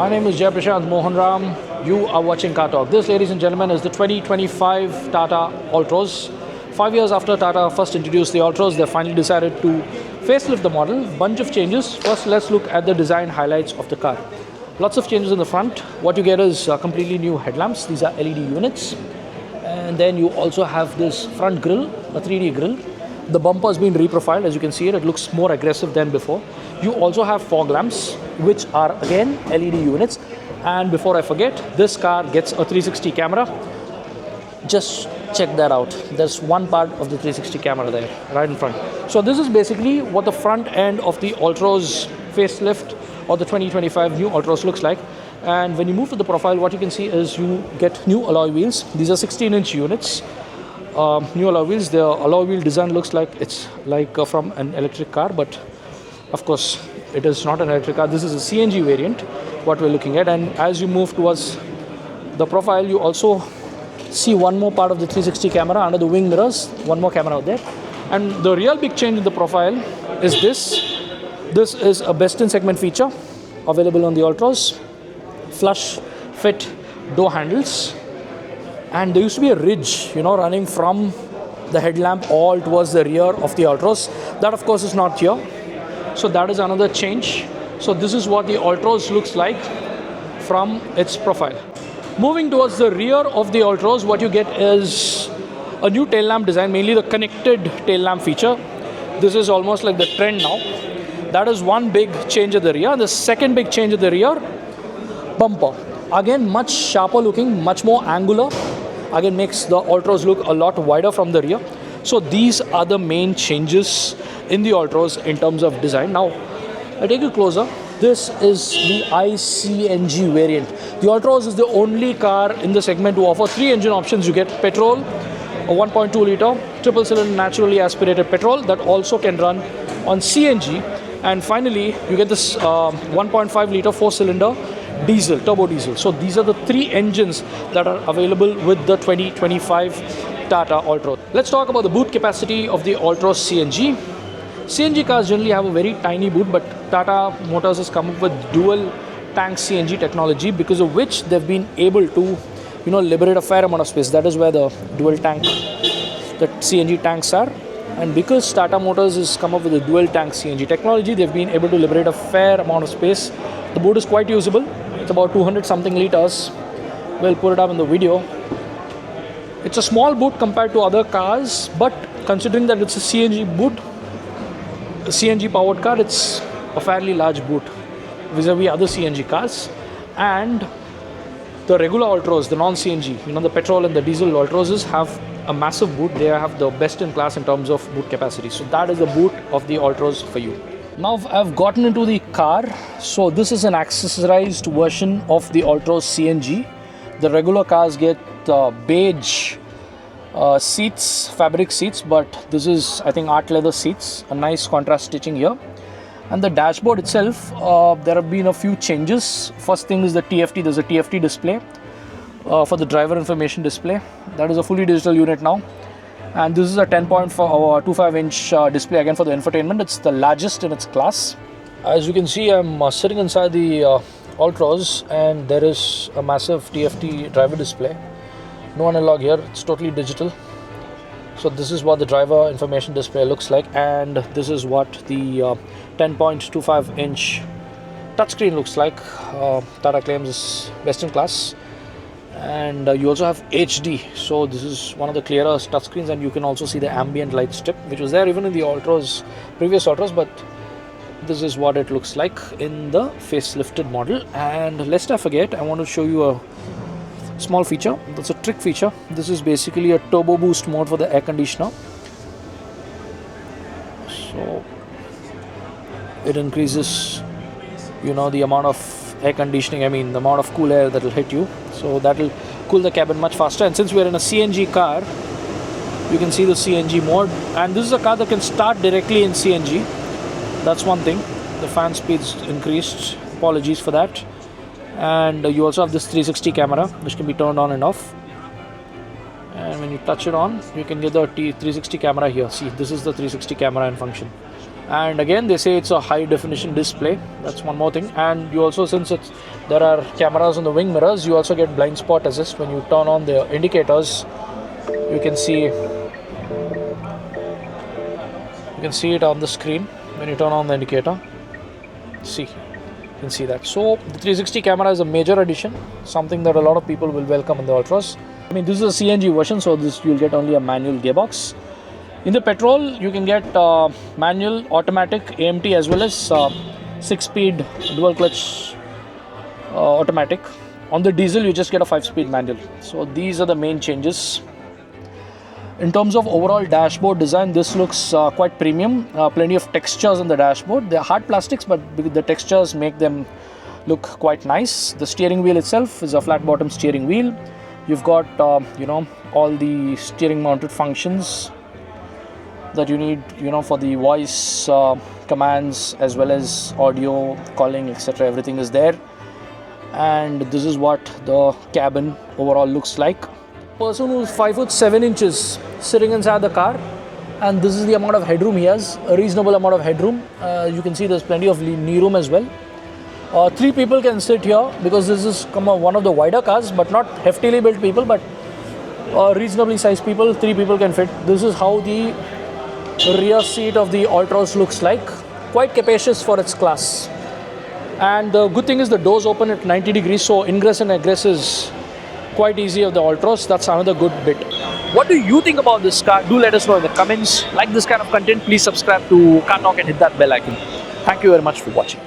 My name is Jai Prashant Mohan Ram. You are watching Car Talk. This, ladies and gentlemen, is the 2025 Tata Altroz. 5 years after Tata first introduced the Altroz, they finally decided to facelift the model. Bunch of changes. First, let's look at the design highlights of the car. Lots of changes in the front. What you get is completely new headlamps. These are LED units. And then you also have this front grille, a 3D grille. The bumper has been reprofiled. As you can see it looks more aggressive than before. You also have fog lamps, which are again LED units. And before I forget, this car gets a 360 camera. Just check that out. There's one part of the 360 camera there, right in front. So this is basically what the front end of the Altroz facelift or the 2025 new Altroz looks like. And when you move to the profile, what you can see is you get new alloy wheels. These are 16-inch units. New alloy wheels. The alloy wheel design looks like it's like from an electric car, but of course it is not an electric car. This is a CNG variant, what we're looking at. And as you move towards the profile, you also see one more part of the 360 camera under the wing mirrors, one more camera out there. And the real big change in the profile is this. This is a best in segment feature available on the Altroz. Flush fit door handles. And there used to be a ridge, running from the headlamp all towards the rear of the Altroz. That, of course, is not here. So that is another change. So this is what the Altroz looks like from its profile. Moving towards the rear of the Altroz, what you get is a new tail lamp design, mainly the connected tail lamp feature. This is almost like the trend now. That is one big change at the rear. The second big change at the rear, bumper. Again, much sharper looking, much more angular. Again, makes the Altroz look a lot wider from the rear. So these are the main changes in the Altroz in terms of design. Now, I take you closer. This is the iCNG variant. The Altroz is the only car in the segment to offer 3 engine options. You get petrol, a 1.2 litre, triple cylinder naturally aspirated petrol that also can run on CNG. And finally, you get this 1.5 litre 4-cylinder diesel, turbo diesel. So these are the 3 engines that are available with the 2025 Tata Altroz. Let's talk about the boot capacity of the Altroz CNG. CNG cars generally have a very tiny boot, but Tata Motors has come up with dual tank CNG technology, because of which they've been able to, liberate a fair amount of space. That is where the dual tank, the CNG tanks are. And because Tata Motors has come up with a dual tank CNG technology, they've been able to liberate a fair amount of space. The boot is quite usable. It's about 200 something liters. We'll put it up in the video. It's a small boot compared to other cars, but considering that it's a CNG boot, a CNG powered car, it's a fairly large boot vis-a-vis other CNG cars. And the regular Altroz, the non-CNG, the petrol and the diesel Altrozes have a massive boot. They have the best in class in terms of boot capacity. So that is the boot of the Altroz for you. Now I've gotten into the car. So this is an accessorized version of the Altroz CNG. The regular cars get beige seats, fabric seats, but this is, I think, art leather seats. A nice contrast stitching here. And the dashboard itself, there have been a few changes. First thing is the TFT. There's a TFT display for the driver information display. That is a fully digital unit now. And this is a 10.25 inch display again for the infotainment. It's the largest in its class. As you can see, I'm sitting inside the Altroz, and there is a massive TFT driver display. No analog here, it's totally digital. So this is what the driver information display looks like, and this is what the 10.25 inch touchscreen looks like. Tata claims is best in class. And you also have HD, so this is one of the clearer touchscreens, and you can also see the ambient light strip, which was there even in the Altroz, previous Altroz, but this is what it looks like in the facelifted model. And lest I forget, I want to show you a small feature. That's a trick feature. This is basically a turbo boost mode for the air conditioner. So it increases, the amount of air conditioning, the amount of cool air that will hit you. So that will cool the cabin much faster. And since we're in a CNG car, you can see the CNG mode. And this is a car that can start directly in CNG. That's one thing. The fan speed's increased. Apologies for that. And you also have this 360 camera, which can be turned on and off. And when you touch it on, you can get the 360 camera here. See, this is the 360 camera in function. And again, they say it's a high definition display. That's one more thing. And you also, since there are cameras on the wing mirrors, you also get blind spot assist. When you turn on the indicators, you can see it on the screen. When you turn on the indicator, you can see that. So the 360 camera is a major addition, something that a lot of people will welcome in the Altroz. I mean, this is a CNG version, so this you'll get only a manual gearbox. In the petrol, you can get manual, automatic, AMT, as well as 6-speed dual clutch automatic. On the diesel, you just get a 5-speed manual. So these are the main changes. In terms of overall dashboard design, this looks quite premium. Plenty of textures on the dashboard. They're hard plastics, but the textures make them look quite nice. The steering wheel itself is a flat bottom steering wheel. You've got all the steering mounted functions that you need for the voice commands, as well as audio, calling, etc. Everything is there. And this is what the cabin overall looks like. Person who's 5'7" sitting inside the car, and this is the amount of headroom he has, a reasonable amount of headroom. You can see there's plenty of knee room as well. 3 people can sit here, because this is one of the wider cars, but not heftily built people, but reasonably sized people. 3 people can fit. This is how the rear seat of the Altroz looks like. Quite capacious for its class. And the good thing is the doors open at 90 degrees, so ingress and egress is quite easy of the Altroz. That's another good bit. What do you think about this car? Do let us know in the comments. Like this kind of content, please subscribe to Car Talk and hit that bell icon. Thank you very much for watching.